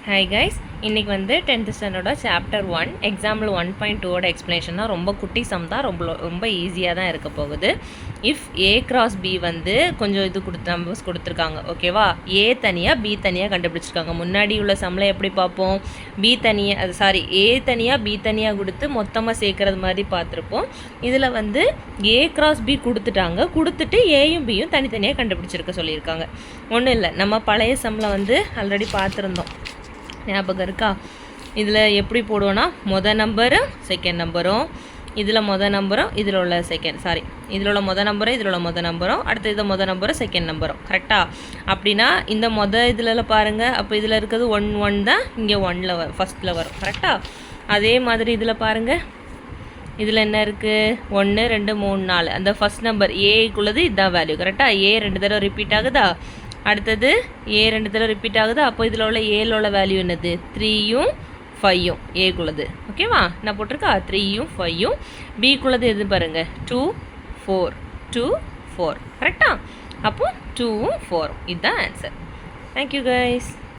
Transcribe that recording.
Hi guys, இன்றைக்கி வந்து 10th ஸ்டாண்டர்டோட chapter 1 example 1.2ஓட explanation தான். ரொம்ப குட்டி சம் தான், ரொம்ப ஈஸியாக தான் இருக்க போகுது. இஃப் ஏ கிராஸ் பி வந்து கொஞ்சம் இது நம்பர்ஸ் கொடுத்துருக்காங்க, ஓகேவா? ஏ தனியாக பி தனியாக கண்டுபிடிச்சிருக்காங்க. முன்னாடி உள்ள சம்மில் எப்படி பார்ப்போம்? ஏ தனியாக பி தனியாக கொடுத்து மொத்தமாக சேர்க்குறது மாதிரி பார்த்துருப்போம். இதில் வந்து ஏ கிராஸ் பி கொடுத்துட்டு ஏயும் பியும் தனித்தனியாக கண்டுபிடிச்சிருக்க சொல்லியிருக்காங்க. ஒன்றும் இல்லை, நம்ம பழைய சம்மில் வந்து ஆல்ரெடி பார்த்துருந்தோம், ஞாபகம் இருக்கா? இதில் எப்படி போடுவோன்னா மொதல் நம்பரும் செகண்ட் நம்பரும், இதில் மொதல் நம்பரும் இதில் உள்ள இதில் உள்ள மொதல் நம்பரும் அடுத்து இதை மொதல் நம்பரும் செகண்ட் நம்பரும், கரெக்டாக? அப்படின்னா இந்த இதில் பாருங்கள், அப்போ இதில் இருக்கிறது 1 தான் இங்கே 1ல் ஃபஸ்ட்டில் வரும், கரெக்டாக? அதே மாதிரி இதில் பாருங்கள், இதில் என்ன இருக்குது? 1 2 3 4, அந்த ஃபஸ்ட் நம்பர் ஏக்குள்ளது இதுதான் வேல்யூ, கரெக்டாக? ஏ 2 தடவை ரிப்பீட் ஆகுதா? அடுத்தது ஏ 2 தடவை ரிப்பீட் ஆகுது. அப்போ இதில் உள்ள ஏல உள்ள வேல்யூ என்னது? 3யும் 5யும் ஏக்குள்ளது, ஓகேவா? நான் போட்டிருக்கா 3யும் 5யும். பிக்குள்ளது எது பாருங்கள்? 2 4, கரெக்டா? அப்போ 2ம் 4ம் இதுதான் ஆன்சர். Thank you guys.